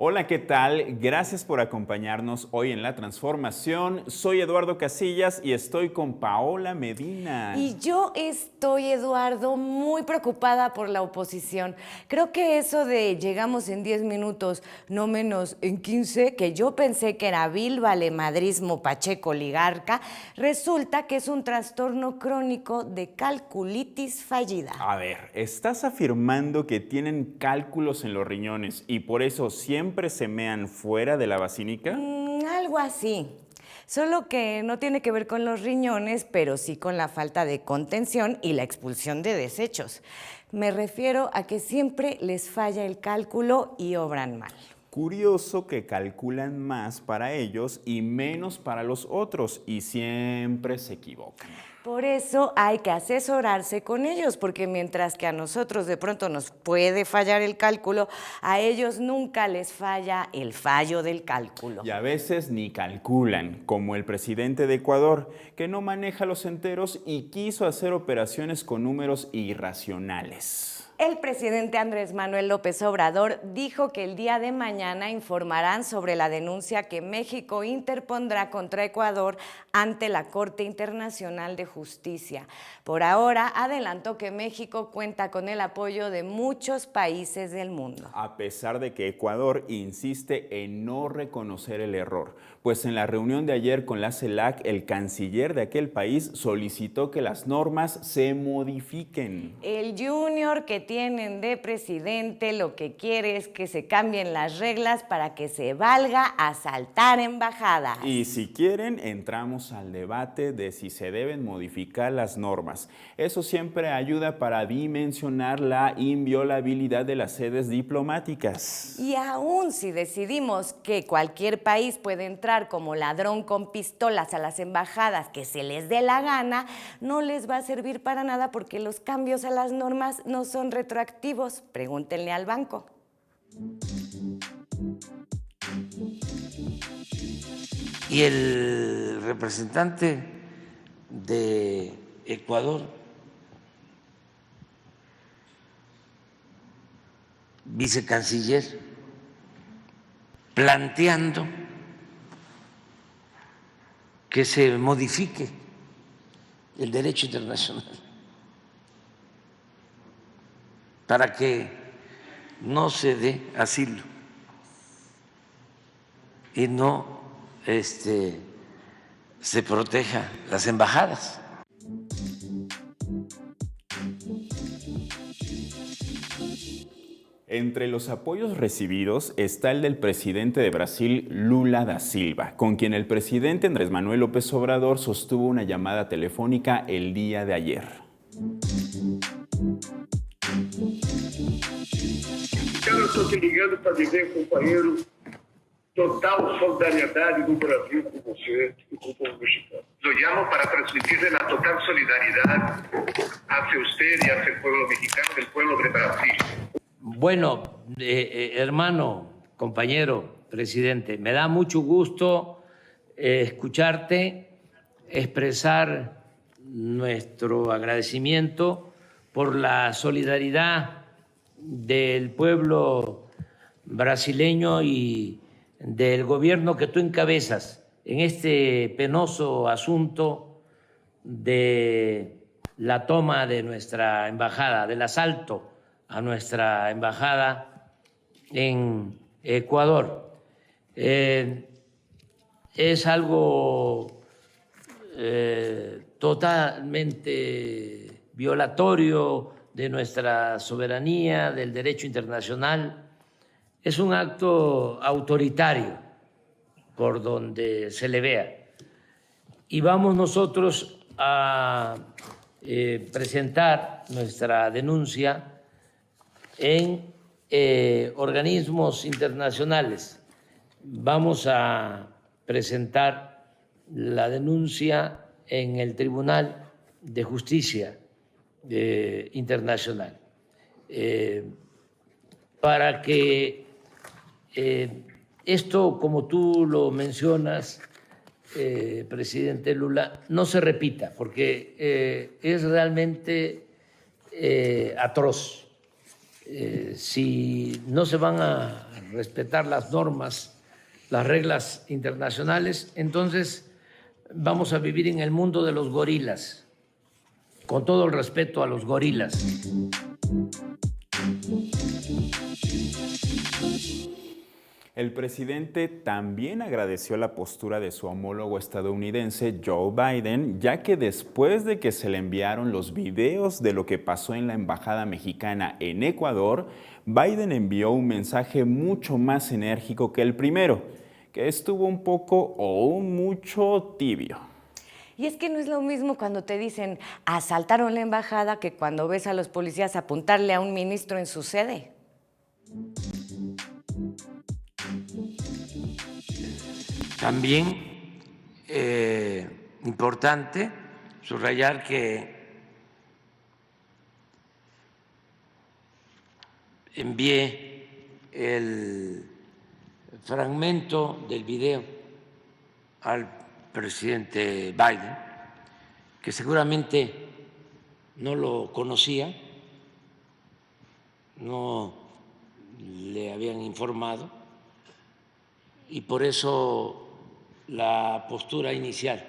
Hola, ¿qué tal? Gracias por acompañarnos hoy en La Transformación. Soy Eduardo Casillas y estoy con Paola Medina. Y yo estoy, Eduardo, muy preocupada por la oposición. Creo que eso de llegamos en 10 minutos, no menos en 15, que yo pensé que era vil valemadrismo pacheco oligarca, resulta que es un trastorno crónico de calculitis fallida. A ver, ¿estás afirmando que tienen cálculos en los riñones y por eso siempre se mean fuera de la basílica? Algo así. Solo que no tiene que ver con los riñones, pero sí con la falta de contención y la expulsión de desechos. Me refiero a que siempre les falla el cálculo y obran mal. Curioso que calculan más para ellos y menos para los otros y siempre se equivocan. Por eso hay que asesorarse con ellos, porque mientras que a nosotros de pronto nos puede fallar el cálculo, a ellos nunca les falla el fallo del cálculo. Y a veces ni calculan, como el presidente de Ecuador, que no maneja los enteros y quiso hacer operaciones con números irracionales. El presidente Andrés Manuel López Obrador dijo que el día de mañana informarán sobre la denuncia que México interpondrá contra Ecuador ante la Corte Internacional de Justicia. Por ahora, adelantó que México cuenta con el apoyo de muchos países del mundo. A pesar de que Ecuador insiste en no reconocer el error, pues en la reunión de ayer con la CELAC, el canciller de aquel país solicitó que las normas se modifiquen. El junior que tienen de presidente lo que quiere es que se cambien las reglas para que se valga asaltar embajadas. Y si quieren, entramos al debate de si se deben modificar las normas. Eso siempre ayuda para dimensionar la inviolabilidad de las sedes diplomáticas. Y aún si decidimos que cualquier país puede entrar como ladrón con pistolas a las embajadas que se les dé la gana, no les va a servir para nada porque los cambios a las normas no son retroactivos. Pregúntenle al banco. Y el representante de Ecuador, vicecanciller, planteando que se modifique el derecho internacional para que no se dé asilo y no se proteja las embajadas. Entre los apoyos recibidos está el del presidente de Brasil, Lula da Silva, con quien el presidente Andrés Manuel López Obrador sostuvo una llamada telefónica el día de ayer. Eu estou te ligando para dizer, companheiro, total solidariedade do Brasil com você e com o povo mexicano. Lo llamo para transmitirle la total solidaridad hacia usted y hacia el pueblo mexicano, del pueblo de Brasil. Bueno, hermano, compañero, presidente, me da mucho gusto escucharte, expresar nuestro agradecimiento por la solidaridad del pueblo brasileño y del gobierno que tú encabezas en este penoso asunto de la toma de nuestra embajada, del asalto a nuestra embajada en Ecuador. Es algo totalmente violatorio de nuestra soberanía, del derecho internacional. Es un acto autoritario por donde se le vea. Y vamos nosotros a presentar nuestra denuncia en organismos internacionales. Vamos a presentar la denuncia en el Tribunal de Justicia Internacional para que esto, como tú lo mencionas, presidente Lula, no se repita, porque es realmente atroz si no se van a respetar las normas, las reglas internacionales, entonces vamos a vivir en el mundo de los gorilas, con todo el respeto a los gorilas. El presidente también agradeció la postura de su homólogo estadounidense Joe Biden, ya que después de que se le enviaron los videos de lo que pasó en la embajada mexicana en Ecuador, Biden envió un mensaje mucho más enérgico que el primero, que estuvo un poco o mucho tibio. Y es que no es lo mismo cuando te dicen asaltaron la embajada que cuando ves a los policías apuntarle a un ministro en su sede. También importante subrayar que envié el fragmento del video al presidente Biden, que seguramente no lo conocía, no le habían informado, y por eso la postura inicial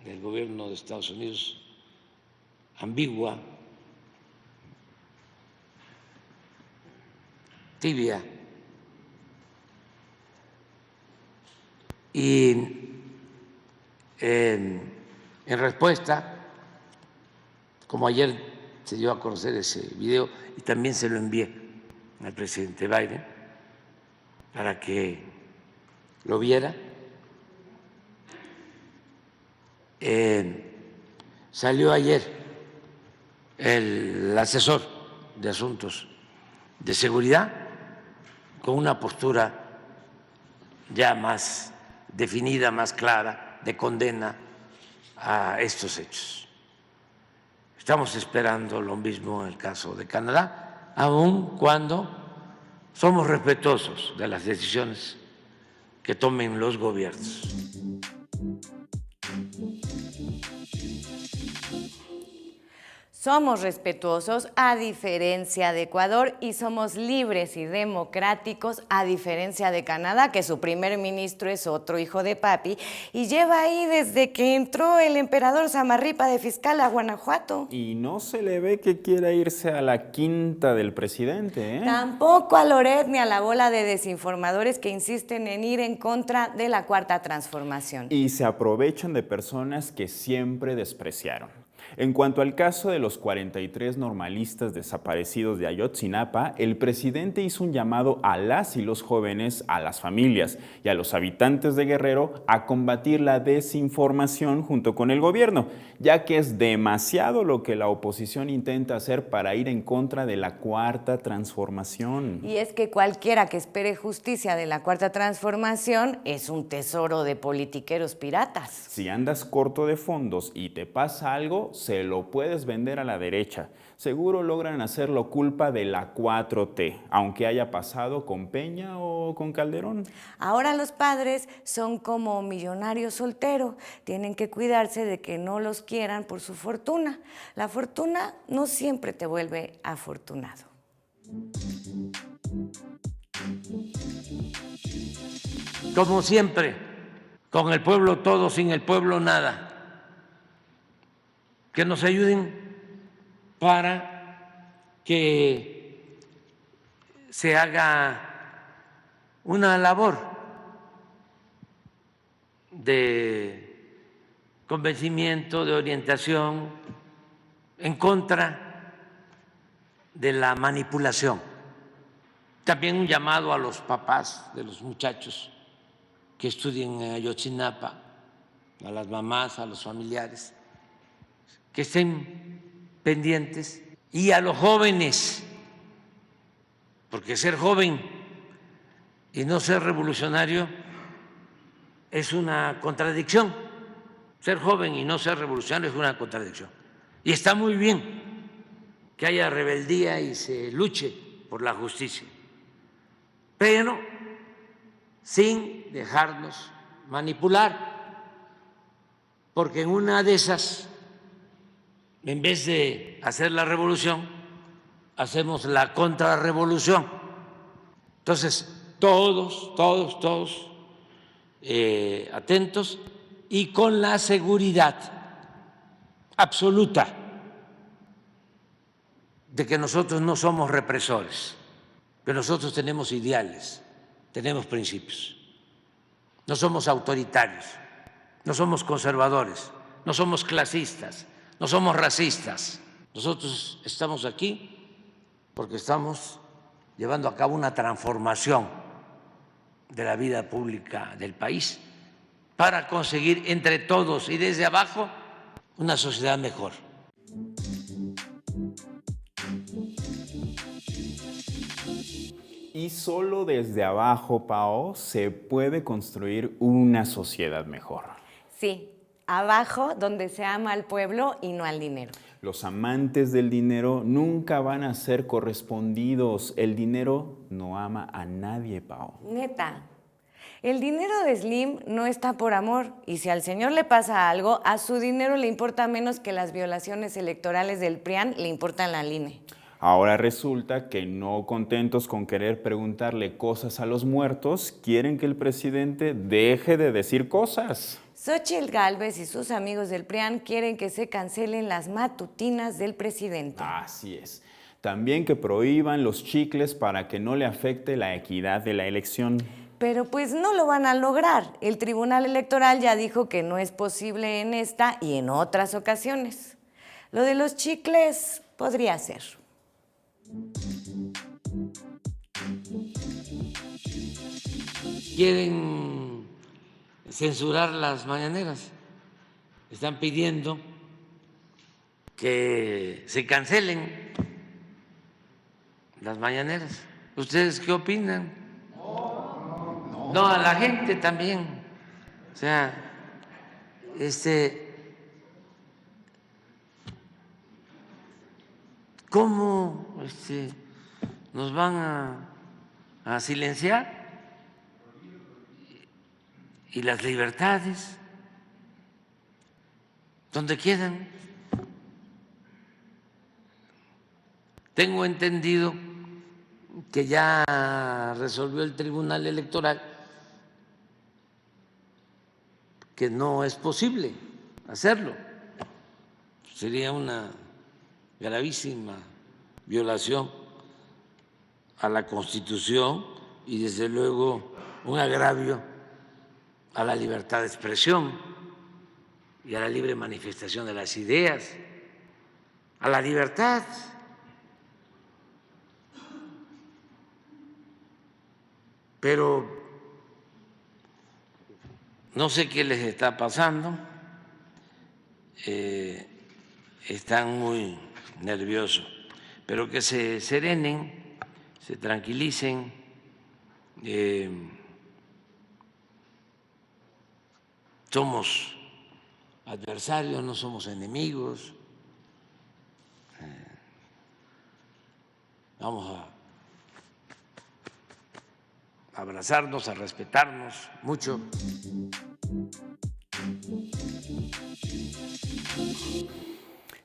del gobierno de Estados Unidos, ambigua, tibia, y en respuesta, como ayer se dio a conocer ese video y también se lo envié al presidente Biden para que lo viera, salió ayer el asesor de asuntos de seguridad con una postura ya más definida, más clara, de condena a estos hechos. Estamos esperando lo mismo en el caso de Canadá, aun cuando somos respetuosos de las decisiones que tomen los gobiernos. Somos respetuosos a diferencia de Ecuador y somos libres y democráticos a diferencia de Canadá, que su primer ministro es otro hijo de papi y lleva ahí desde que entró el emperador Samarripa de fiscal a Guanajuato. Y no se le ve que quiera irse a la quinta del presidente, ¿eh? Tampoco a Loret ni a la bola de desinformadores que insisten en ir en contra de la Cuarta Transformación. Y se aprovechan de personas que siempre despreciaron. En cuanto al caso de los 43 normalistas desaparecidos de Ayotzinapa, el presidente hizo un llamado a las y los jóvenes, a las familias y a los habitantes de Guerrero a combatir la desinformación junto con el gobierno, ya que es demasiado lo que la oposición intenta hacer para ir en contra de la Cuarta Transformación. Y es que cualquiera que espere justicia de la Cuarta Transformación es un tesoro de politiqueros piratas. Si andas corto de fondos y te pasa algo, se lo puedes vender a la derecha. Seguro logran hacerlo culpa de la 4T, aunque haya pasado con Peña o con Calderón. Ahora los padres son como millonarios solteros, tienen que cuidarse de que no los quieran por su fortuna. La fortuna no siempre te vuelve afortunado. Como siempre, con el pueblo todo, sin el pueblo nada. Que nos ayuden para que se haga una labor de convencimiento, de orientación en contra de la manipulación. También un llamado a los papás de los muchachos que estudien en Ayotzinapa, a las mamás, a los familiares, que estén pendientes, y a los jóvenes, porque ser joven y no ser revolucionario es una contradicción. Ser joven y no ser revolucionario es una contradicción. Y está muy bien que haya rebeldía y se luche por la justicia, pero sin dejarnos manipular, porque en una de esas, en vez de hacer la revolución, hacemos la contrarrevolución. Entonces, todos atentos y con la seguridad absoluta de que nosotros no somos represores, que nosotros tenemos ideales, tenemos principios. No somos autoritarios, no somos conservadores, no somos clasistas, no somos racistas. Nosotros estamos aquí porque estamos llevando a cabo una transformación de la vida pública del país para conseguir entre todos y desde abajo una sociedad mejor. Y solo desde abajo, Pao, se puede construir una sociedad mejor. Sí, abajo donde se ama al pueblo y no al dinero. Los amantes del dinero nunca van a ser correspondidos. El dinero no ama a nadie, Pao. Neta, el dinero de Slim no está por amor y si al señor le pasa algo, a su dinero le importa menos que las violaciones electorales del PRIAN le importan la INE. Ahora resulta que no contentos con querer preguntarle cosas a los muertos, quieren que el presidente deje de decir cosas. Xóchitl Gálvez y sus amigos del PRIAN quieren que se cancelen las matutinas del presidente. Así es. También que prohíban los chicles para que no le afecte la equidad de la elección. Pero pues no lo van a lograr. El Tribunal Electoral ya dijo que no es posible en esta y en otras ocasiones. Lo de los chicles podría ser. Quieren censurar las mañaneras. Están pidiendo que se cancelen las mañaneras. ¿Ustedes qué opinan? No, a la gente también. O sea, ¿cómo nos van a silenciar? ¿Y las libertades? ¿Dónde quedan? Tengo entendido que ya resolvió el Tribunal Electoral que no es posible hacerlo. Sería una gravísima violación a la Constitución y desde luego un agravio a la libertad de expresión y a la libre manifestación de las ideas, a la libertad. Pero no sé qué les está pasando, están muy nerviosos, pero que se serenen, se tranquilicen, somos adversarios, no somos enemigos, vamos a abrazarnos, a respetarnos mucho.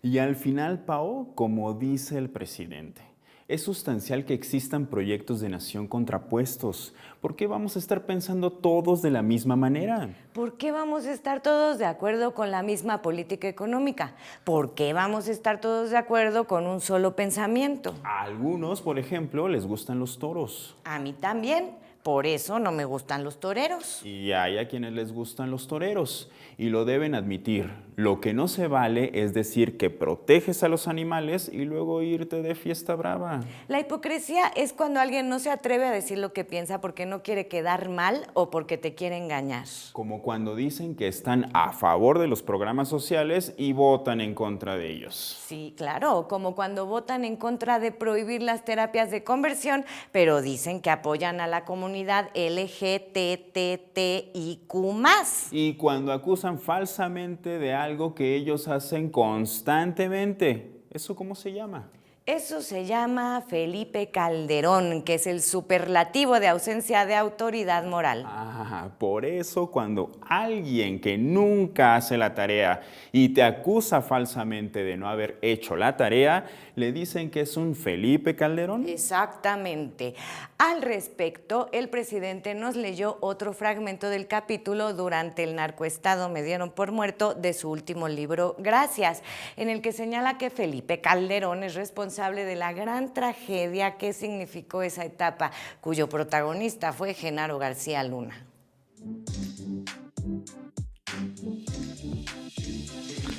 Y al final, Pao, como dice el presidente, es sustancial que existan proyectos de nación contrapuestos. ¿Por qué vamos a estar pensando todos de la misma manera? ¿Por qué vamos a estar todos de acuerdo con la misma política económica? ¿Por qué vamos a estar todos de acuerdo con un solo pensamiento? A algunos, por ejemplo, les gustan los toros. A mí también. Por eso no me gustan los toreros. Y hay a quienes les gustan los toreros. Y lo deben admitir. Lo que no se vale es decir que proteges a los animales y luego irte de fiesta brava. La hipocresía es cuando alguien no se atreve a decir lo que piensa porque no quiere quedar mal o porque te quiere engañar. Como cuando dicen que están a favor de los programas sociales y votan en contra de ellos. Sí, claro, como cuando votan en contra de prohibir las terapias de conversión, pero dicen que apoyan a la comunidad LGTTIQ+. Y cuando acusan falsamente de algo que ellos hacen constantemente. ¿Eso cómo se llama? Eso se llama Felipe Calderón, que es el superlativo de ausencia de autoridad moral. Por eso cuando alguien que nunca hace la tarea y te acusa falsamente de no haber hecho la tarea, le dicen que es un Felipe Calderón. Exactamente. Al respecto, el presidente nos leyó otro fragmento del capítulo Durante el narcoestado me dieron por muerto de su último libro, Gracias, en el que señala que Felipe Calderón es responsable de la gran tragedia que significó esa etapa, cuyo protagonista fue Genaro García Luna.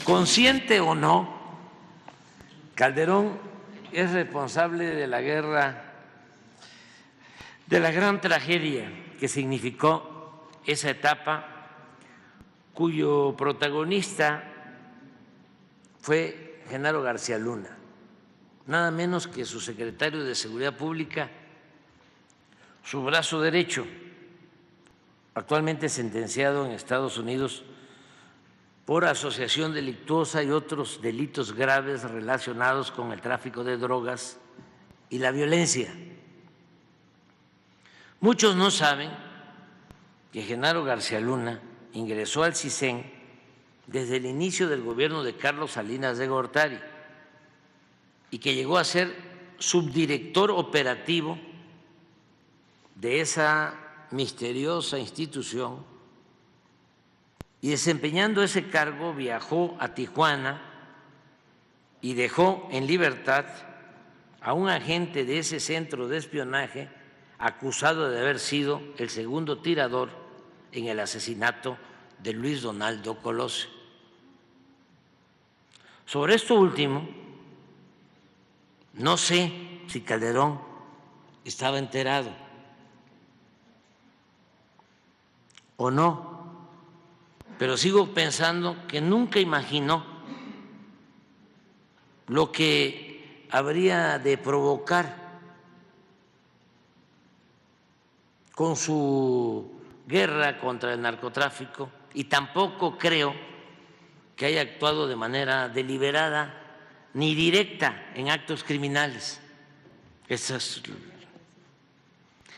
Consciente o no, Calderón es responsable de la guerra, de la gran tragedia que significó esa etapa, cuyo protagonista fue Genaro García Luna, nada menos que su secretario de Seguridad Pública, su brazo derecho, actualmente sentenciado en Estados Unidos por asociación delictuosa y otros delitos graves relacionados con el tráfico de drogas y la violencia. Muchos no saben que Genaro García Luna ingresó al CISEN desde el inicio del gobierno de Carlos Salinas de Gortari y que llegó a ser subdirector operativo de esa misteriosa institución, y desempeñando ese cargo viajó a Tijuana y dejó en libertad a un agente de ese centro de espionaje acusado de haber sido el segundo tirador en el asesinato de Luis Donaldo Colosio. Sobre esto último, no sé si Calderón estaba enterado o no, pero sigo pensando que nunca imaginó lo que habría de provocar con su guerra contra el narcotráfico, y tampoco creo que haya actuado de manera deliberada ni directa en actos criminales.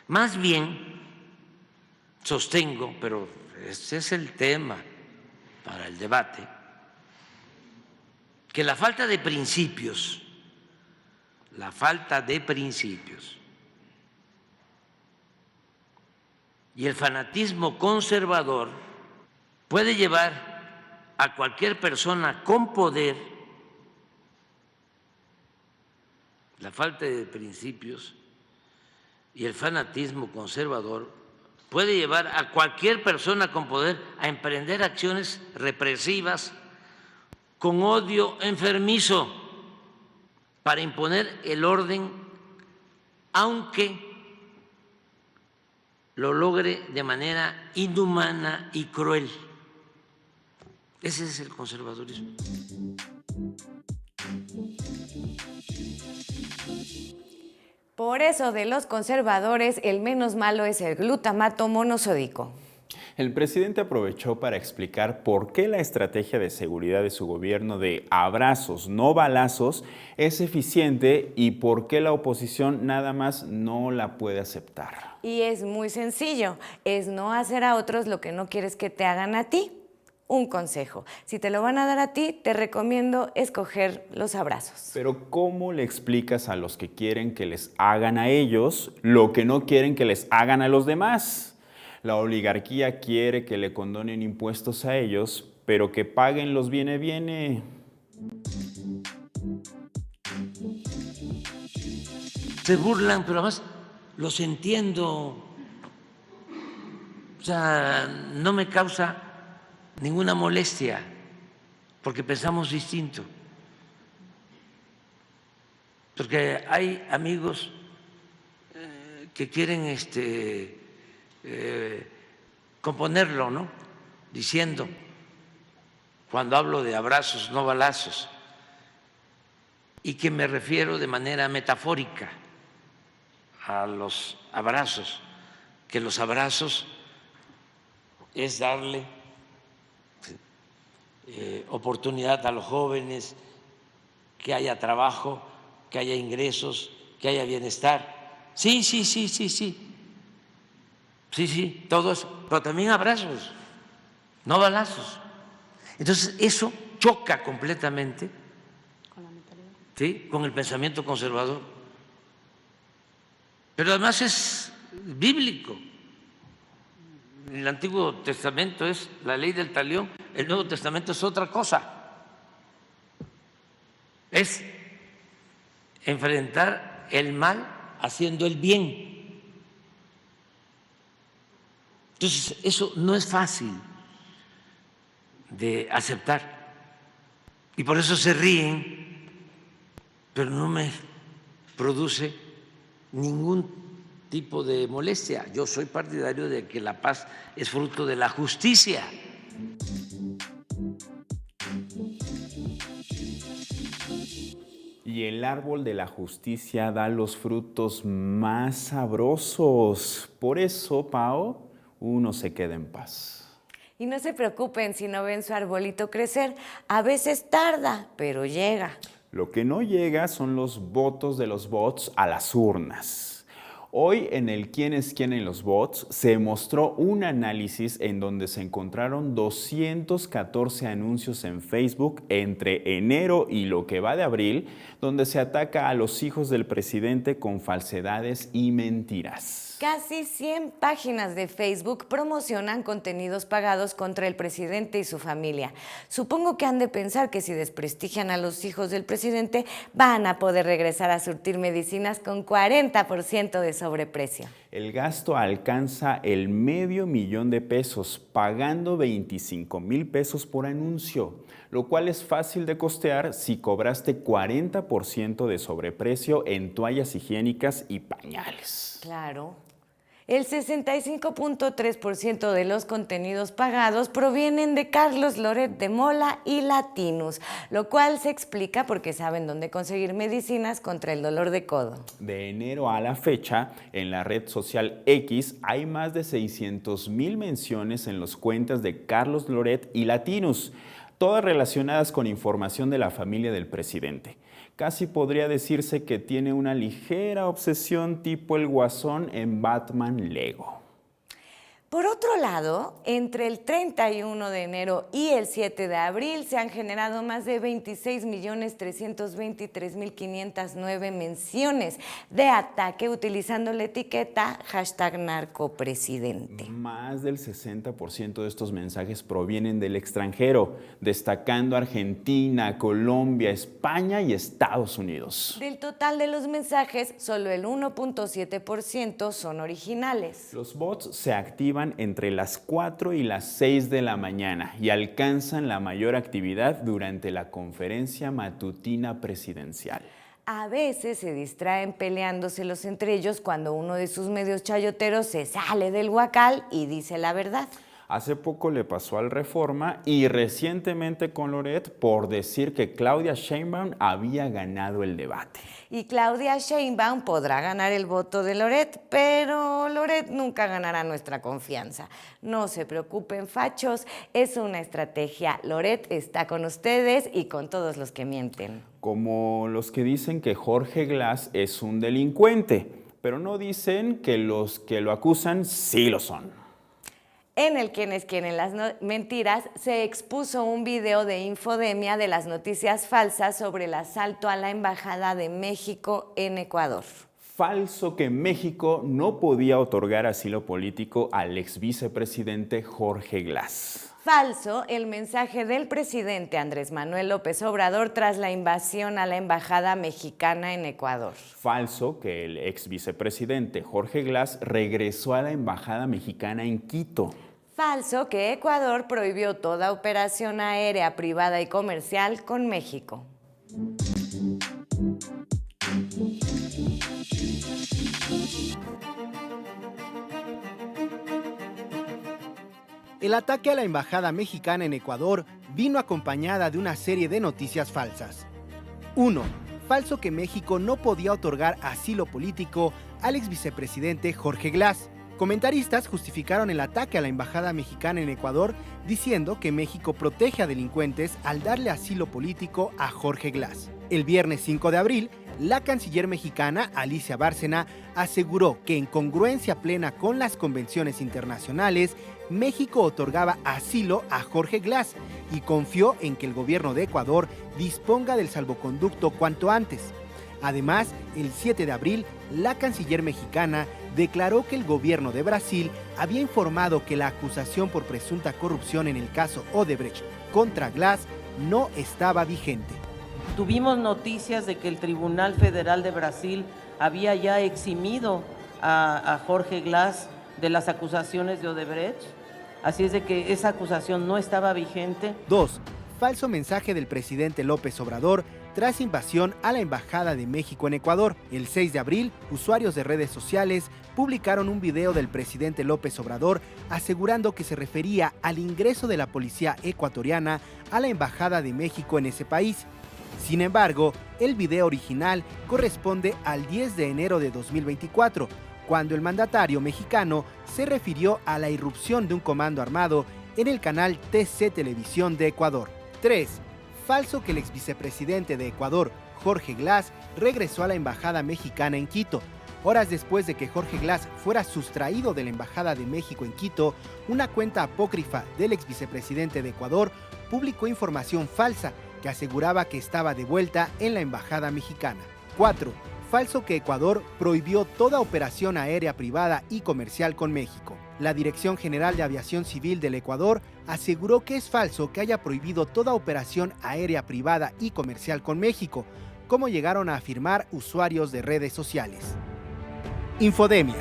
Más bien sostengo, pero ese es el tema para el debate, que la falta de principios y el fanatismo conservador puede llevar a cualquier persona con poder, la falta de principios y el fanatismo conservador puede llevar a cualquier persona con poder a emprender acciones represivas con odio enfermizo para imponer el orden, aunque lo logre de manera inhumana y cruel. Ese es el conservadurismo. Por eso, de los conservadores, el menos malo es el glutamato monosódico. El presidente aprovechó para explicar por qué la estrategia de seguridad de su gobierno de abrazos, no balazos, es eficiente y por qué la oposición nada más no la puede aceptar. Y es muy sencillo, es no hacer a otros lo que no quieres que te hagan a ti. Un consejo, si te lo van a dar a ti, te recomiendo escoger los abrazos. Pero ¿cómo le explicas a los que quieren que les hagan a ellos lo que no quieren que les hagan a los demás? La oligarquía quiere que le condonen impuestos a ellos, pero que paguen los viene. Se burlan, pero además los entiendo. O sea, no me causa ninguna molestia, porque pensamos distinto. Porque hay amigos que quieren componerlo, ¿no? Diciendo, cuando hablo de abrazos, no balazos, y que me refiero de manera metafórica a los abrazos, que los abrazos es darle oportunidad a los jóvenes, que haya trabajo que haya ingresos, que haya bienestar. Sí, sí, sí, sí, sí. Sí, sí, todo eso. Pero también abrazos, no balazos. Entonces, eso choca completamente, ¿sí?, con el pensamiento conservador. Pero además es bíblico. El Antiguo Testamento es la ley del talión, el Nuevo Testamento es otra cosa. Es enfrentar el mal haciendo el bien. Entonces, eso no es fácil de aceptar. Y por eso se ríen, pero no me produce ningún tipo de molestia. Yo soy partidario de que la paz es fruto de la justicia. Y el árbol de la justicia da los frutos más sabrosos. Por eso, Pao, uno se queda en paz. Y no se preocupen si no ven su arbolito crecer. A veces tarda, pero llega. Lo que no llega son los votos de los bots a las urnas. Hoy en el ¿Quién es quién en los bots? Se mostró un análisis en donde se encontraron 214 anuncios en Facebook entre enero y lo que va de abril, donde se ataca a los hijos del presidente con falsedades y mentiras. Casi 100 páginas de Facebook promocionan contenidos pagados contra el presidente y su familia. Supongo que han de pensar que si desprestigian a los hijos del presidente, van a poder regresar a surtir medicinas con 40% de sobreprecio. El gasto alcanza el $500,000 de pesos, pagando 25,000 pesos por anuncio, lo cual es fácil de costear si cobraste 40% de sobreprecio en toallas higiénicas y pañales. Claro. El 65.3% de los contenidos pagados provienen de Carlos Loret de Mola y Latinus, lo cual se explica porque saben dónde conseguir medicinas contra el dolor de codo. De enero a la fecha, en la red social X hay más de 600,000 menciones en las cuentas de Carlos Loret y Latinus, todas relacionadas con información de la familia del presidente. Casi podría decirse que tiene una ligera obsesión tipo el Guasón en Batman Lego. Por otro lado, entre el 31 de enero y el 7 de abril se han generado más de 26.323.509 menciones de ataque utilizando la etiqueta #narcopresidente. Más del 60% de estos mensajes provienen del extranjero, destacando Argentina, Colombia, España y Estados Unidos. Del total de los mensajes, solo el 1.7% son originales. Los bots se activan entre las 4 y las 6 de la mañana y alcanzan la mayor actividad durante la conferencia matutina presidencial. A veces se distraen peleándoselos entre ellos cuando uno de sus medios chayoteros se sale del huacal y dice la verdad. Hace poco le pasó al Reforma y recientemente con Loret por decir que Claudia Sheinbaum había ganado el debate. Y Claudia Sheinbaum podrá ganar el voto de Loret, pero Loret nunca ganará nuestra confianza. No se preocupen, fachos, es una estrategia. Loret está con ustedes y con todos los que mienten. Como los que dicen que Jorge Glass es un delincuente, pero no dicen que los que lo acusan sí lo son. En el ¿Quién es quién en las mentiras? Se expuso un video de infodemia de las noticias falsas sobre el asalto a la Embajada de México en Ecuador. Falso que México no podía otorgar asilo político al ex vicepresidente Jorge Glass. Falso el mensaje del presidente Andrés Manuel López Obrador tras la invasión a la Embajada mexicana en Ecuador. Falso que el ex vicepresidente Jorge Glass regresó a la Embajada mexicana en Quito. Falso que Ecuador prohibió toda operación aérea privada y comercial con México. El ataque a la embajada mexicana en Ecuador vino acompañada de una serie de noticias falsas. 1. Falso que México no podía otorgar asilo político al ex vicepresidente Jorge Glass. Comentaristas justificaron el ataque a la embajada mexicana en Ecuador diciendo que México protege a delincuentes al darle asilo político a Jorge Glass. El viernes 5 de abril, la canciller mexicana Alicia Bárcena aseguró que en congruencia plena con las convenciones internacionales, México otorgaba asilo a Jorge Glass y confió en que el gobierno de Ecuador disponga del salvoconducto cuanto antes. Además, el 7 de abril, la canciller mexicana declaró que el gobierno de Brasil había informado que la acusación por presunta corrupción en el caso Odebrecht contra Glass no estaba vigente. Tuvimos noticias de que el Tribunal Federal de Brasil había ya eximido a Jorge Glass de las acusaciones de Odebrecht, así es de que esa acusación no estaba vigente. 2. Falso mensaje del presidente López Obrador tras invasión a la Embajada de México en Ecuador. El 6 de abril, usuarios de redes sociales publicaron un video del presidente López Obrador asegurando que se refería al ingreso de la policía ecuatoriana a la Embajada de México en ese país. Sin embargo, el video original corresponde al 10 de enero de 2024, cuando el mandatario mexicano se refirió a la irrupción de un comando armado en el canal TC Televisión de Ecuador. 3. Falso que el exvicepresidente de Ecuador, Jorge Glass, regresó a la embajada mexicana en Quito. Horas después de que Jorge Glass fuera sustraído de la Embajada de México en Quito, una cuenta apócrifa del exvicepresidente de Ecuador publicó información falsa que aseguraba que estaba de vuelta en la embajada mexicana. 4. Falso que Ecuador prohibió toda operación aérea privada y comercial con México. La Dirección General de Aviación Civil del Ecuador aseguró que es falso que haya prohibido toda operación aérea privada y comercial con México, como llegaron a afirmar usuarios de redes sociales. Infodemia.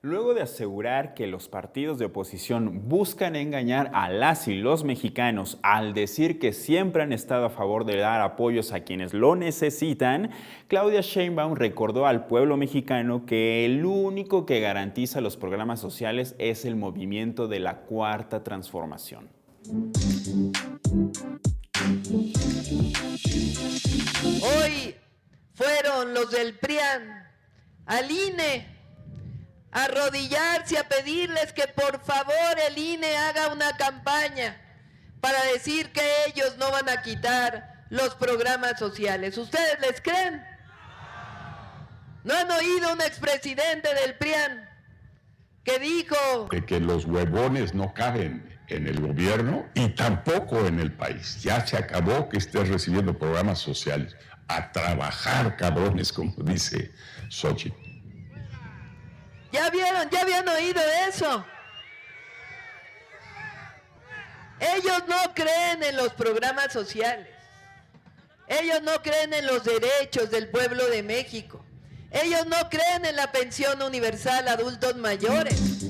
Luego de asegurar que los partidos de oposición buscan engañar a las y los mexicanos al decir que siempre han estado a favor de dar apoyos a quienes lo necesitan, Claudia Sheinbaum recordó al pueblo mexicano que el único que garantiza los programas sociales es el movimiento de la Cuarta Transformación. Hoy fueron los del PRIAN al INE a arrodillarse, a pedirles que por favor el INE haga una campaña para decir que ellos no van a quitar los programas sociales. ¿Ustedes les creen? ¿No han oído un expresidente del PRIAN que dijo que los huevones no caben en el gobierno y tampoco en el país? Ya se acabó que estés recibiendo programas sociales. A trabajar, cabrones, como dice Xochitl. ¿Ya vieron? ¿Ya habían oído eso? Ellos no creen en los programas sociales. Ellos no creen en los derechos del pueblo de México. Ellos no creen en la pensión universal a adultos mayores.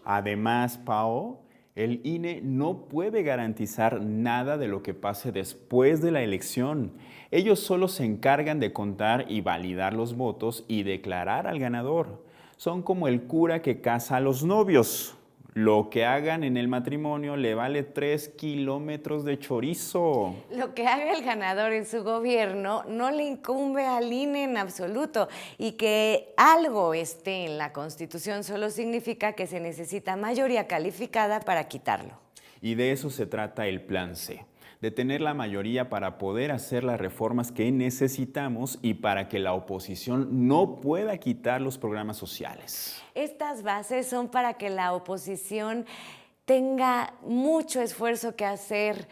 Además, Pao, el INE no puede garantizar nada de lo que pase después de la elección. Ellos solo se encargan de contar y validar los votos y declarar al ganador. Son como el cura que casa a los novios. Lo que hagan en el matrimonio le vale 3 kilómetros de chorizo. Lo que haga el ganador en su gobierno no le incumbe al INE en absoluto, y que algo esté en la Constitución solo significa que se necesita mayoría calificada para quitarlo. Y de eso se trata el Plan C, de tener la mayoría para poder hacer las reformas que necesitamos y para que la oposición no pueda quitar los programas sociales. Estas bases son para que la oposición tenga mucho esfuerzo que hacer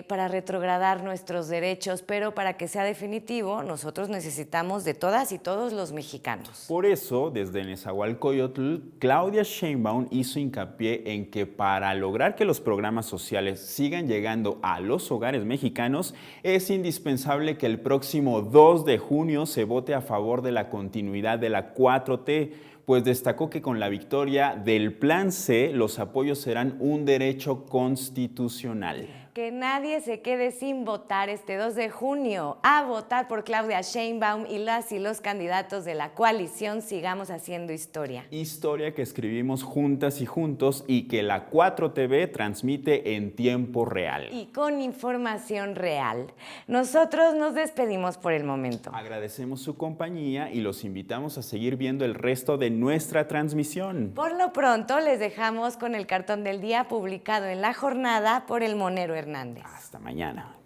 para retrogradar nuestros derechos, pero para que sea definitivo, nosotros necesitamos de todas y todos los mexicanos. Por eso, desde Nezahualcóyotl, Claudia Sheinbaum hizo hincapié en que para lograr que los programas sociales sigan llegando a los hogares mexicanos, es indispensable que el próximo 2 de junio se vote a favor de la continuidad de la 4T, pues destacó que con la victoria del Plan C, los apoyos serán un derecho constitucional. Que nadie se quede sin votar este 2 de junio. A votar por Claudia Sheinbaum y las y los candidatos de la coalición Sigamos Haciendo Historia. Historia que escribimos juntas y juntos y que la 4TV transmite en tiempo real. Y con información real. Nosotros nos despedimos por el momento. Agradecemos su compañía y los invitamos a seguir viendo el resto de nuestra transmisión. Por lo pronto, les dejamos con el cartón del día publicado en La Jornada por el Monero Hernández. Hasta mañana.